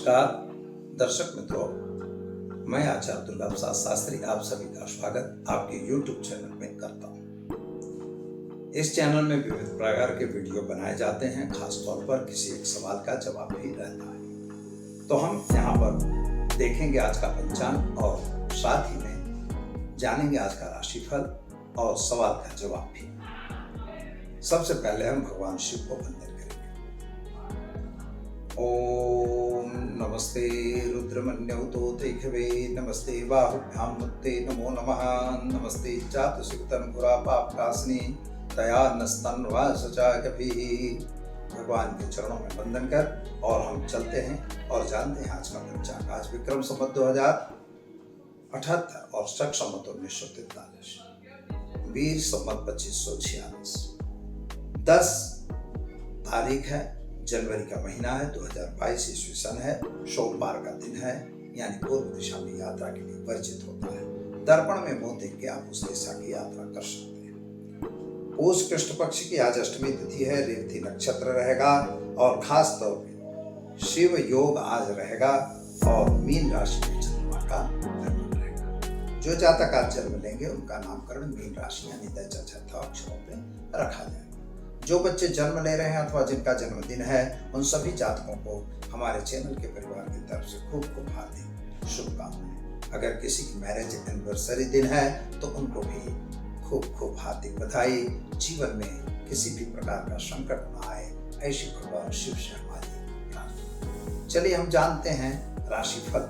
नमस्कार दर्शक मित्रों, मैं आचार्य दुर्गा प्रसाद शास्त्री आप सभी का स्वागत आपके YouTube चैनल में करता हूँ। इस चैनल में विविध प्रकार के वीडियो बनाए जाते हैं, खास तौर पर किसी एक सवाल का जवाब भी रहता है। तो हम यहाँ पर देखेंगे आज का पंचांग और साथ ही में जानेंगे आज का राशिफल और सवाल का जवाब भी। सबसे पहले हम भगवान शिव को वंदन करेंगे। ओम नमस्ते रुद्रमन्यौतोत्रैखवे नमस्ते बाहुभ्यां मुक्ते नमो नमः नमस्ते चातुर्सिक्तन्पुरा पापकासनी तया नस्तन्वासचा कपिः। भगवान के चरणों में वंदन कर और हम चलते हैं और जानते हैं आज का पंचांग। आज विक्रम संवत 2078 और शक संवत 1943, वीर संवत 2546, 10 तारीख है, जनवरी का महीना है, 2022 ईस्वी सन है, सोमवार का दिन है, यानी पूर्व दिशा में यात्रा के लिए वर्जित होता है। दर्पण में मुंह देख के आप उस दिशा की यात्रा कर सकते हैं। पूष कृष्ण पक्ष की आज अष्टमी तिथि है, रेवती नक्षत्र रहेगा और खास तौर पे शिव योग आज रहेगा और मीन राशि में चंद्रमा का जन्म रहेगा। जो जातक आज जन्म लेंगे उनका नामकरण मीन राशि यानी दशा अक्षरों पे रखा जाएगा। जो बच्चे जन्म ले रहे हैं अथवा जिनका जन्मदिन है उन सभी जातकों को हमारे चैनल के परिवार की तरफ से खूब खूब हार्दिक शुभकामनाएं। अगर किसी की मैरिज एनिवर्सरी दिन है तो उनको भी खूब खूब हार्दिक बधाई। जीवन में किसी भी प्रकार का संकट न आए, ऐसी भगवान शिव से हमारी प्रार्थना। चलिए हम जानते हैं राशिफल।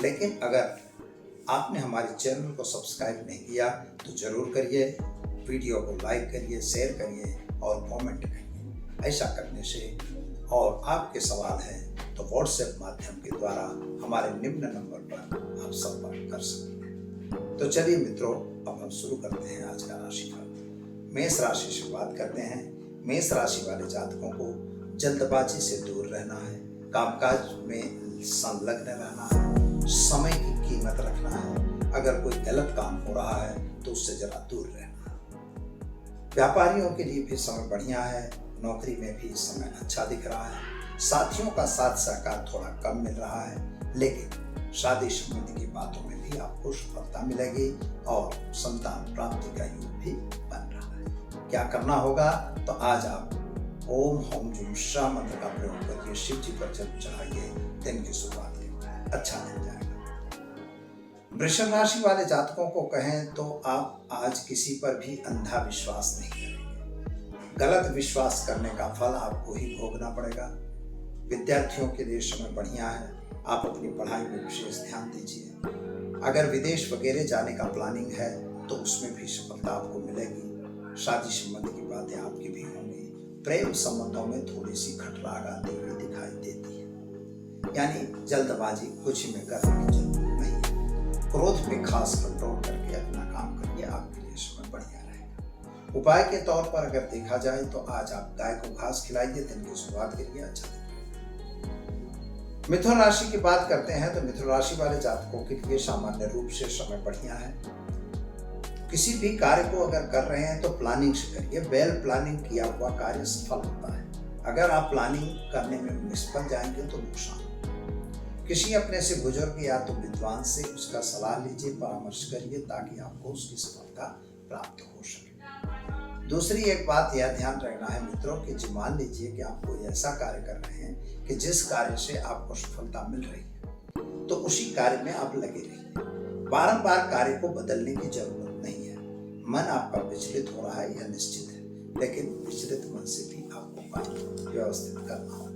लेकिन अगर आपने हमारे चैनल को सब्सक्राइब नहीं किया तो जरूर करिए, वीडियो को लाइक करिए, शेयर करिए और कमेंट करिए। ऐसा करने से और आपके सवाल हैं तो व्हाट्सएप माध्यम के द्वारा हमारे निम्न नंबर पर आप संपर्क कर सकते हैं। तो चलिए मित्रों, अब हम शुरू करते हैं आज का राशिफल। मेष राशि से बात करते हैं। मेष राशि वाले जातकों को जल्दबाजी से दूर रहना है, कामकाज में संलग्न रहना है, समय की कीमत रखना है। अगर कोई गलत काम हो रहा है तो उससे जरा दूर रहना है। व्यापारियों के लिए भी समय बढ़िया है, नौकरी में भी समय अच्छा दिख रहा है। साथियों का साथ सहकार थोड़ा कम मिल रहा है, लेकिन शादी संबंधी की बातों में भी आपको सफलता मिलेगी और संतान प्राप्ति का योग भी बन रहा है। क्या करना होगा? तो आज आप ओम होम जुम शाह मंत्र का प्रयोग करके शिव जी पर जल चढ़ाइए, दिन की शुरुआत करें, अच्छा मिल जाएगा। वृषभ राशि वाले जातकों को कहें तो आप आज किसी पर भी अंधा विश्वास नहीं करेंगे। गलत विश्वास करने का फल आपको ही भोगना पड़ेगा। विद्यार्थियों के लिए समय बढ़िया है, आप अपनी पढ़ाई में विशेष ध्यान दीजिए। अगर विदेश वगैरह जाने का प्लानिंग है तो उसमें भी सफलता आपको मिलेगी। शादी संबंधी की बातें आपकी भी होंगी। प्रेम संबंधों में थोड़ी सी खटराग आती हुई दिखाई देती है, यानी जल्दबाजी कुछ में करने की जरूरत नहीं है। क्रोध पे खास कंट्रोल करके अपना काम करिए, आपके लिए समय बढ़िया रहेगा। उपाय के तौर पर अगर देखा जाए तो आज आप गाय को घास खिलाइए, दिन की शुरुआत करिए, अच्छा दिन। मिथुन राशि की बात करते हैं तो मिथुन राशि वाले जातकों के लिए सामान्य रूप से समय बढ़िया है। किसी भी कार्य को अगर कर रहे हैं तो प्लानिंग से करिए। वेल प्लानिंग किया हुआ कार्य सफल होता है। अगर आप प्लानिंग करने में निष्फल जाएंगे तो नुकसान। किसी अपने से बुजुर्ग या तो विद्वान से उसका सलाह लीजिए, परामर्श करिए ताकि आपको उसकी सफलता प्राप्त हो सके। दूसरी एक बात यह ध्यान रखना है मित्रों कि मान लीजिए कि आप कोई ऐसा कार्य कर रहे हैं कि जिस कार्य से आपको सफलता मिल रही है तो उसी कार्य में आप लगे रहिए। बारंबार कार्य को बदलने की जरूरत नहीं है। मन आपका विचलित हो रहा है यह निश्चित है, लेकिन विचलित मन से भी आपको कार्य व्यवस्थित करना होगा।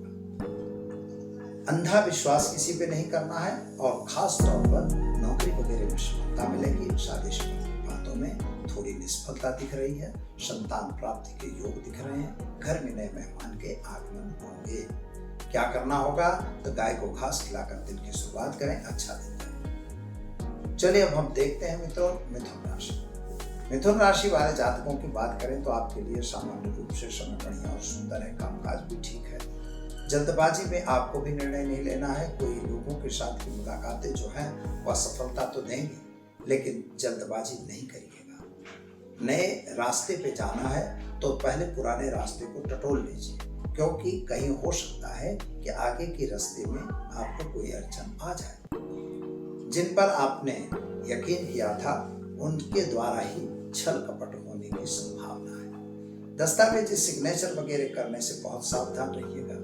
अंधा विश्वास किसी पे नहीं करना है और खास तौर पर नौकरी वगैरह में सफलता मिलेगी। शादी संबंधी बातों में थोड़ी निष्फलता दिख रही है। संतान प्राप्ति के योग दिख रहे हैं। घर में नए मेहमान के आगमन होंगे। क्या करना होगा? तो गाय को घास खिलाकर दिन की शुरुआत करें, अच्छा दिन जाए। चलिए अब हम देखते हैं मित्रों मिथुन राशि। मिथुन राशि वाले जातकों की बात करें तो आपके लिए सामान्य रूप से समय बढ़िया और सुंदर है, कामकाज भी ठीक है। जल्दबाजी में आपको भी निर्णय नहीं लेना है। कोई लोगों के साथ की मुलाकातें जो हैं वह सफलता तो देंगी, लेकिन जल्दबाजी नहीं करिएगा। नए रास्ते पे जाना है तो पहले पुराने रास्ते को टटोल लीजिए। क्योंकि कहीं हो सकता है कि आगे के रास्ते में आपको कोई अड़चन आ जाए। जिन पर आपने यकीन किया था उनके द्वारा ही छल कपट होने की संभावना है। दस्तावेजी सिग्नेचर वगैरह करने से बहुत सावधान रहिएगा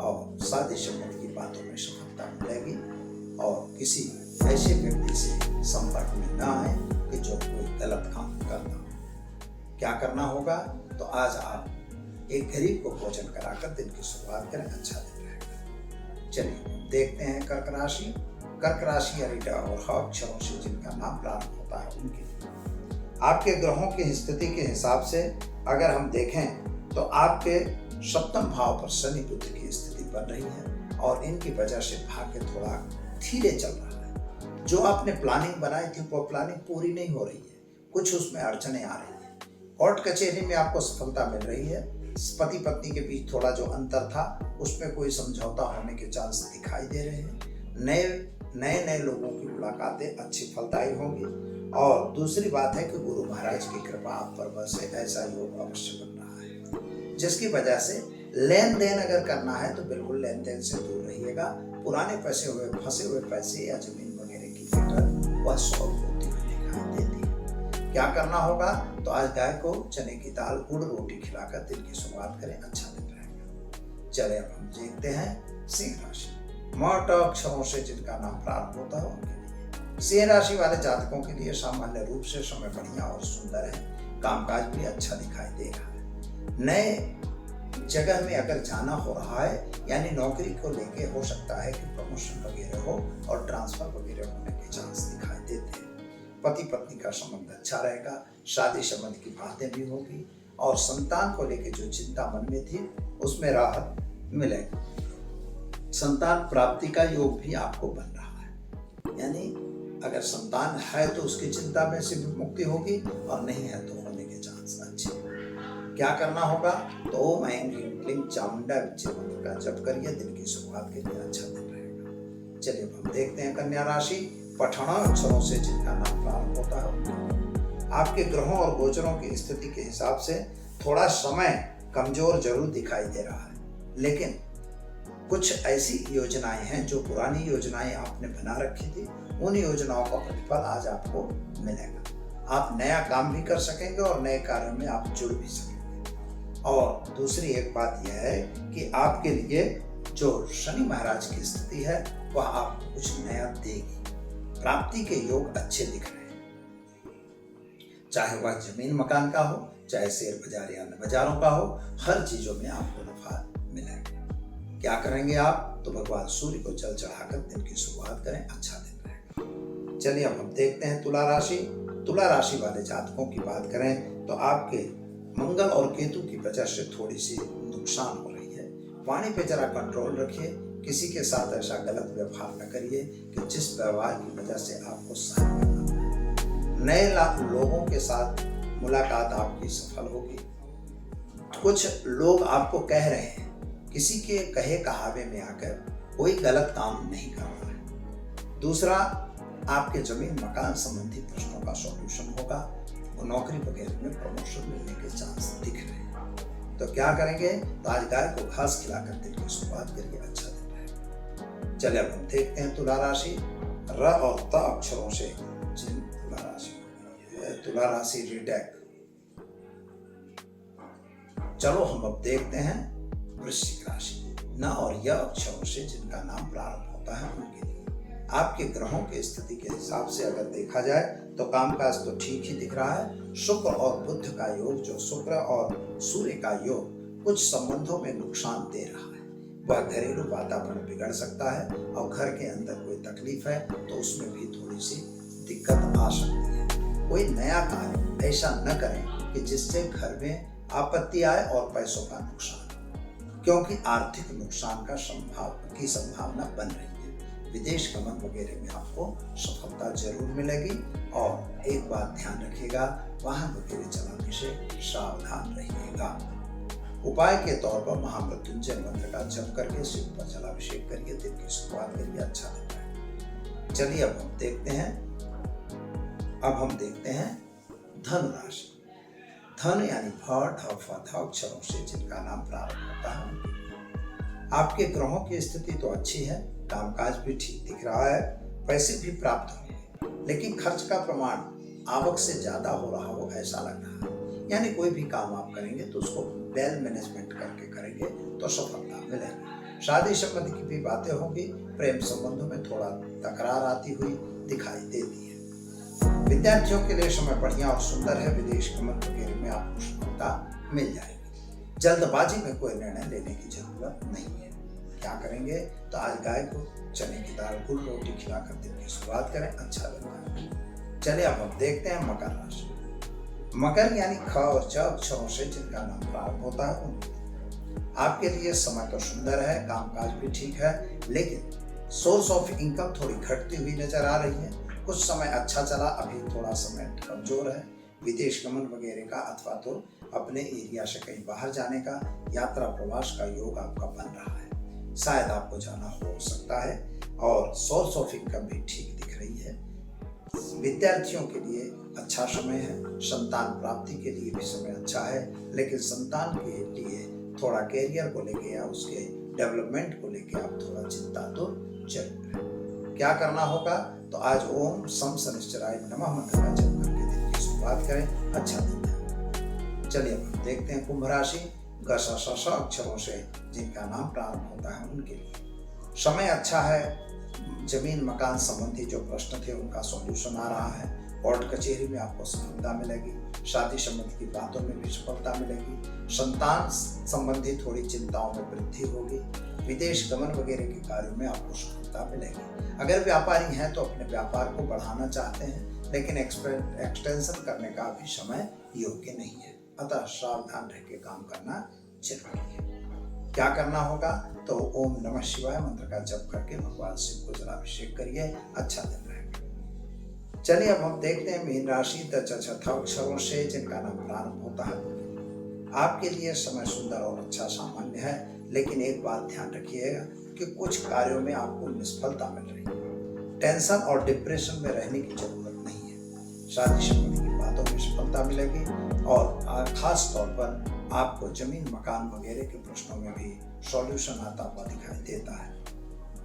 और शादी संबंध की बातों में सफलता मिलेगी। और किसी ऐसे व्यक्ति से संपर्क में न आए कि जो कोई गलत काम करता हो। क्या करना होगा? तो आज आप एक गरीब को भोजन कराकर दिन की शुरुआत करें, अच्छा दिन रहेगा। चलिए देखते हैं कर्क राशि। कर्क राशि अरिटा और ह अक्षरों से जिनका नाम प्रारंभ होता है उनके लिए आपके ग्रहों की स्थिति के हिसाब से अगर हम देखें तो आपके सप्तम भाव पर शनि बुध की स्थिति बन रही है और इनकी वजह से भाग्य थोड़ा धीरे चल रहा है। जो आपने प्लानिंग बनाई थी वो प्लानिंग पूरी नहीं हो रही है, कुछ उसमें अड़चने आ रही है। कोर्ट कचहरी में आपको सफलता मिल रही है। पति पत्नी के बीच थोड़ा जो अंतर था उसमें कोई समझौता होने के चांस दिखाई दे रहे हैं। नए लोगों की मुलाकातें अच्छी फलदायी होंगी। और दूसरी बात है कि गुरु महाराज की कृपा आप पर बस ऐसा योग अवश्य बन रहा है, जिसकी वजह से लेन देन अगर करना है तो बिल्कुल लेन देन से दूर रहिएगा। पुराने फंसे हुए पैसे या जमीन वगैरह की मैटर वह सॉल्व होती हुई दिखाई देती है। क्या करना होगा? तो आज गाय को चने की दाल गुड़ रोटी खिलाकर दिन की शुरुआत करें, अच्छा दिन रहेगा। चले अब हम देखते हैं सिंह राशि। मठ अक्षरों से जिनका नाम प्रारंभ होता है उनके लिए सिंह राशि वाले जातकों के लिए सामान्य रूप से समय बढ़िया और सुंदर है। कामकाज भी अच्छा दिखाई दे रहा है। नए जगह में अगर जाना हो रहा है यानी नौकरी को लेके हो सकता है कि प्रमोशन वगैरह हो और ट्रांसफर वगैरह होने के चांस दिखाई देते हैं। पति पत्नी का संबंध अच्छा रहेगा। शादी संबंध की बातें भी होगी और संतान को लेके जो चिंता मन में थी उसमें राहत मिलेगी। संतान प्राप्ति का योग भी आपको बन रहा है, यानी अगर संतान है तो उसकी चिंता में से भी मुक्ति होगी और नहीं है तो होने के चांस अच्छे। क्या करना होगा? तो ओम ऐं ह्रीं क्लीं चामुंडा विद्ये मंत्र का जप करिए, दिन की शुरुआत के लिए अच्छा दिन रहेगा। चलिए हम देखते हैं कन्या राशि। पठण अक्षरों से जिनका नाम प्रारंभ होता है आपके ग्रहों और गोचरों की स्थिति के हिसाब से थोड़ा समय कमजोर जरूर दिखाई दे रहा है, लेकिन कुछ ऐसी योजनाएं हैं जो पुरानी योजनाएं आपने बना रखी थी, उन योजनाओं का प्रतिफल आज आपको मिलेगा। आप नया काम भी कर सकेंगे और नए कार्यों में आप जुड़ भी सकेंगे। और दूसरी एक बात यह है कि आपके लिए जो शनि महाराज की स्थिति है वह आपको कुछ नया देगी। प्राप्ति के योग अच्छे दिख रहे हैं, चाहे वह जमीन मकान का हो, चाहे शेयर बाजार या अन्य बाजारों का हो, हर चीजों में आपको नफा मिलेगा। क्या करेंगे आप? तो भगवान सूर्य को जल चढ़ाकर दिन की शुरुआत करें, अच्छा दिन रहेगा। चलिए अब हम देखते हैं तुला राशि। तुला राशि वाले जातकों की बात करें तो आपके मंगल और केतु की वजह से थोड़ी सी नुकसान हो रही है। वाणी पे जरा कंट्रोल रखिए। किसी के साथ ऐसा गलत व्यवहार न करिए कि जिस व्यवहार की वजह से आपको सहन करना पड़े। नए लोगों के साथ मुलाकात आपकी सफल होगी। कुछ लोग आपको कह रहे हैं, किसी के कहे कहावे में आकर कोई गलत काम नहीं कर रहा है। दूसरा, आपके जमीन मकान संबंधी प्रश्नों का सॉल्यूशन होगा। नौकरी वगैरह में प्रमोशन मिलने के चांस दिख रहे हैं। तो क्या करेंगे? तो आज गाय को घास खिलाकर दिन की शुरुआत करिए, अच्छा दिन रहेगा। चलिए अब हम देखते हैं तुला राशि। र और त अक्षरों से जिन तुला राशि रिटेक। चलो हम अब देखते हैं वृश्चिक राशि। न और य अक्षरों से जिनका नाम प्रारंभ होता है उनके लिए आपके ग्रहों की स्थिति के हिसाब से अगर देखा जाए तो कामकाज तो ठीक ही दिख रहा है। शुक्र और बुध का योग, जो शुक्र और सूर्य का योग कुछ संबंधों में नुकसान दे रहा है। वह घरेलू वातावरण बिगड़ सकता है और घर के अंदर कोई तकलीफ है तो उसमें भी थोड़ी सी दिक्कत आ सकती है। कोई नया कार्य ऐसा न करें कि जिससे घर में आपत्ति आए और पैसों का नुकसान, क्योंकि आर्थिक नुकसान की संभावना बन रही है। विदेश गमन वगैरह में आपको सफलता जरूर मिलेगी। और एक बात ध्यान रखिएगा, वाहन वगैरह चलाने से सावधान रहिएगा। उपाय के तौर पर महामृत्युंजय मंत्र का जप करके शिव पर जलाभिषेक करिए, दिन की शुरुआत करिए, अच्छा दिन है। चलिए अब हम देखते हैं धनु राशि। धन यानी भ ढ फ थ अक्षरों से जिनका नाम प्रारंभ होता है। आपके ग्रहों की स्थिति तो अच्छी है, कामकाज भी ठीक दिख रहा है, पैसे भी प्राप्त होंगे, लेकिन खर्च का प्रमाण आवक से ज्यादा हो रहा हो ऐसा लग रहा है। यानी कोई भी काम आप करेंगे तो उसको वेल मैनेजमेंट करके करेंगे तो सफलता मिलेगी। शादी संबंधी की भी बातें होंगी, प्रेम संबंधों में थोड़ा तकरार आती हुई दिखाई देती है। विद्यार्थियों के लिए समय बढ़िया और सुंदर है, विदेश गमन वगैरह में आपको सफलता मिल जाएगी। जल्दबाजी में कोई निर्णय लेने की जरूरत नहीं है। क्या करेंगे तो आज गाय को चने की दाल गुड़ रोटी खिलाकर दिन की शुरुआत करें, अच्छा लगता है। चलिए अब हम देखते हैं मकर राशि। मकर यानी ख और च अक्षरों से जिनका नाम प्रारंभ होता है उनके आपके लिए समय तो सुंदर है, कामकाज भी ठीक है, लेकिन सोर्स ऑफ इनकम थोड़ी घटती हुई नजर आ रही है। कुछ समय अच्छा चला, अभी थोड़ा समय कमजोर है। विदेश गमन वगैरह का अथवा तो अपने एरिया से कहीं बाहर जाने का, यात्रा प्रवास का योग आपका बन रहा है। शायद आपको जाना हो सकता है और सोर्स ऑफ इनकम भी ठीक दिख रही है। विद्यार्थियों के लिए अच्छा समय है, संतान प्राप्ति के लिए भी समय अच्छा है, लेकिन संतान के लिए थोड़ा कैरियर को लेके या उसके डेवलपमेंट को लेके आप थोड़ा चिंता तो जरूर है। क्या करना होगा तो आज ओम सम शनिश्चराय नमः मंत्र का जप करके दिन की शुरुआत करें, अच्छा दिन है। चलिए अब देखते हैं कुंभ राशि। ग श श श अक्षरों से जिनका नाम प्रारंभ होता है उनके लिए समय अच्छा है। जमीन मकान संबंधी जो प्रश्न थे उनका सॉल्यूशन आ रहा है। कोर्ट कचहरी में आपको सफलता मिलेगी, शादी संबंधी की बातों में भी सफलता मिलेगी। संतान संबंधी थोड़ी चिंताओं में वृद्धि होगी। विदेश गमन वगैरह के कार्यों में आपको सफलता मिलेगी। अगर व्यापारी हैं तो अपने व्यापार को बढ़ाना चाहते हैं, लेकिन एक्सटेंशन करने का भी समय योग्य नहीं है, अतः सावधान रह के काम करना जरूरी है। क्या करना होगा तो ओम नमः शिवाय मंत्र का जप करके भगवान शिव को जलाभिषेक करिए, अच्छा दिन रहेगा। चलिए अब हम देखते हैं मीन राशि। चौथा अक्षरों से जिनका नाम प्रारंभ होता है आपके लिए समय सुंदर और अच्छा सामान्य है, लेकिन एक बात ध्यान रखिएगा कि कुछ कार्यों में आपको निष्फलता मिल रही है। टेंशन और डिप्रेशन में रहने की जरूरत नहीं है। शादी संबंधी की बातों में सफलता मिलेगी और खास तौर पर आपको जमीन मकान वगैरह के प्रश्नों में भी सॉल्यूशन आता हुआ दिखाई देता है।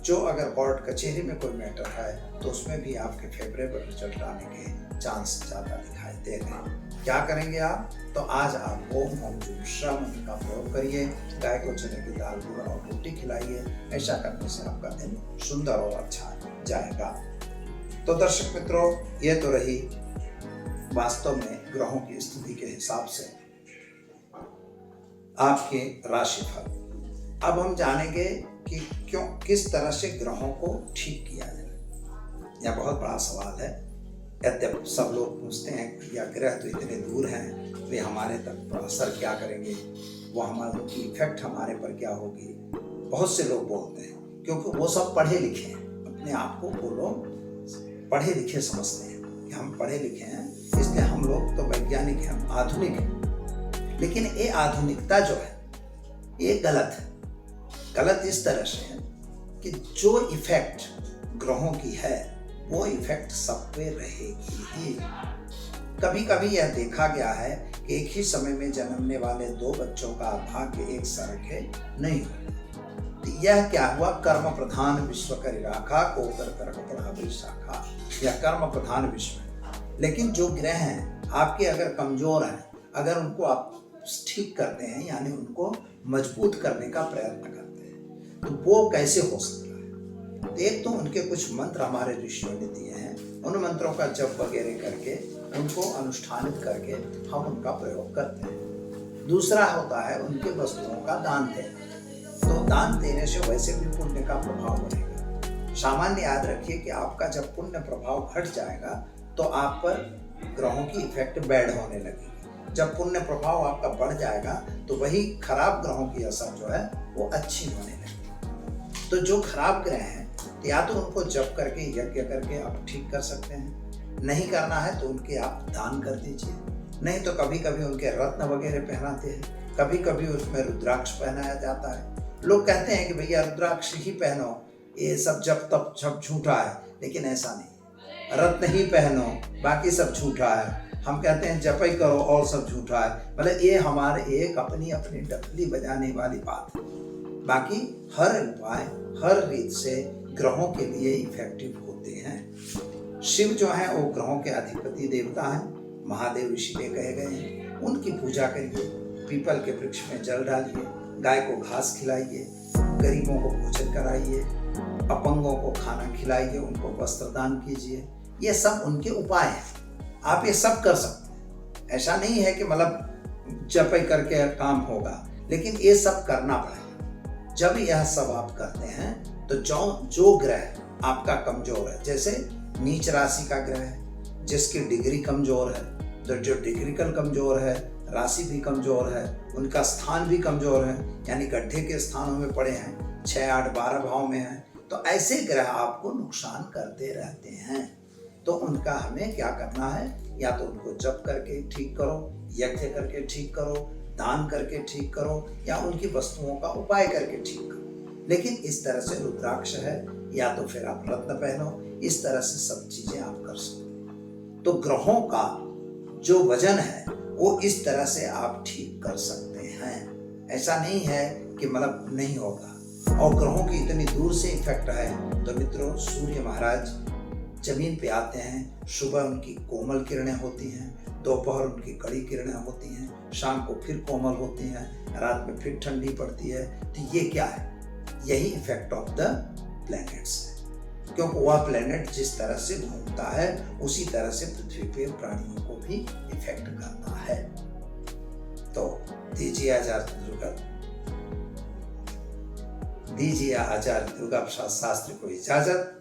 जो अगर कोर्ट कचहरी में कोई मैटर है तो उसमें भी आपके फेवरेबल रिजल्ट आने के चांस ज़्यादा दिखाई दे रहे हैं। क्या करेंगे आप तो आज आप ओम ओम जुष्रा मंत्र का प्रयोग करिए, गाय को चने की दाल गुड़ और रोटी खिलाइए। ऐसा करने से आपका दिन सुंदर और अच्छा जाएगा। तो दर्शक मित्रों, ये तो रही वास्तव में ग्रहों की स्थिति के हिसाब से आपके राशिफल। अब हम जानेंगे कि किस तरह से ग्रहों को ठीक किया जाए। यह बहुत बड़ा सवाल है। यद्यप सब लोग पूछते हैं कि यह ग्रह तो इतने दूर हैं, वे हमारे तक असर क्या करेंगे, वो हमारे की इफेक्ट हमारे पर क्या होगी। बहुत से लोग बोलते हैं, क्योंकि वो सब पढ़े लिखे हैं। अपने आप को वो लोग पढ़े लिखे समझते हैं कि हम पढ़े लिखे हैं, इसलिए हम लोग तो वैज्ञानिक हैं, हम आधुनिक हैं। लेकिन ये आधुनिकता जो है ये गलत है। गलत इस तरह से है कि जो इफेक्ट ग्रहों की है वो इफेक्ट सब पे रहेगी ही। कभी कभी यह देखा गया है कि एक ही समय में जन्मने वाले दो बच्चों का भाग्य एक सरखे नहीं होता। तो यह क्या हुआ, कर्म प्रधान विश्व कर राखा कोकर कर्क पढ़ा विशाखा। यह कर्म प्रधान विश्व है। लेकिन जो ग्रह हैं आपके अगर कमजोर हैं, अगर उनको आप ठीक करते हैं यानी उनको मजबूत करने का प्रयत्न करते हैं, तो वो कैसे हो सकता है। एक तो उनके कुछ मंत्र हमारे ऋषियों ने दिए हैं, उन मंत्रों का जप वगैरह करके उनको अनुष्ठानित करके हम उनका प्रयोग करते हैं। दूसरा होता है उनके वस्तुओं का दान देना। तो दान देने से वैसे भी पुण्य का प्रभाव बढ़ेगा। सामान्य याद रखिए कि आपका जब पुण्य प्रभाव घट जाएगा तो आप पर ग्रहों की इफेक्ट बैड होने लगेगी। जब पुण्य प्रभाव आपका बढ़ जाएगा तो वही खराब ग्रहों की असर जो है वो अच्छी होने लगेगी। तो जो खराब ग्रह हैं या तो उनको जप करके यज्ञ करके आप ठीक कर सकते हैं, नहीं करना है तो उनके आप दान कर दीजिए। नहीं तो कभी कभी उनके रत्न वगैरह पहनाते हैं, कभी कभी उसमें रुद्राक्ष पहनाया जाता है। लोग कहते हैं कि भैया रुद्राक्ष ही पहनो, ये सब जब तब सब झूठा है, लेकिन ऐसा नहीं। रत्न ही पहनो, बाकी सब झूठा है। हम कहते हैं जप ही करो और सब झूठा है, मतलब ये हमारे एक अपनी अपनी डफली बजाने वाली बात है। बाकी हर उपाय हर रीत से ग्रहों के लिए इफेक्टिव होते हैं। शिव जो है वो ग्रहों के अधिपति देवता हैं, महादेव इसीलिए कहे गए हैं। उनकी पूजा करिए, पीपल के वृक्ष में जल डालिए, गाय को घास खिलाइए, गरीबों को भोजन कराइए, अपंगों को खाना खिलाइए, उनको वस्त्र दान कीजिए। ये सब उनके उपाय हैं, आप ये सब कर सकते हैं। ऐसा नहीं है कि मतलब जप करके काम होगा, लेकिन ये सब करना पड़ेगा। जब यह सब आप करते हैं तो जो ग्रह आपका कमजोर है, जैसे नीच राशि का ग्रह है जिसकी डिग्री कमजोर है, तो जो डिग्रिकल कमजोर है, राशि भी कमजोर है, उनका स्थान भी कमजोर है, यानी गड्ढे के स्थानों में पड़े हैं, 6, 8, 12 भाव में है, तो ऐसे ग्रह आपको नुकसान करते रहते हैं। तो उनका हमें क्या करना है, या तो उनको जप करके ठीक करो, यज्ञ करके ठीक करो, दान करके ठीक करो, या उनकी वस्तुओं का उपाय करके ठीक करो। लेकिन इस तरह से रुद्राक्ष है, या तो फिर आप रत्न पहनो, इस तरह से सब चीजें आप कर सकते हो। तो ग्रहों का जो वजन है वो इस तरह से आप ठीक कर सकते हैं। ऐसा नहीं है कि मतलब नहीं होगा। और ग्रहों की इतनी दूर से इफेक्ट है, तो मित्रों सूर्य महाराज जमीन पे आते हैं, सुबह उनकी कोमल किरणें होती हैं, दोपहर उनकी कड़ी किरणें होती हैं, शाम को फिर कोमल होती हैं, रात में फिर ठंडी पड़ती है। तो ये क्या है, यही इफेक्ट ऑफ द प्लैनेट्स है। क्योंकि वह प्लैनेट जिस तरह से घूमता है उसी तरह से पृथ्वी पे प्राणियों को भी इफेक्ट करता है। तो दीजिए आचार्य दुर्गा प्रसाद शास्त्री को इजाजत।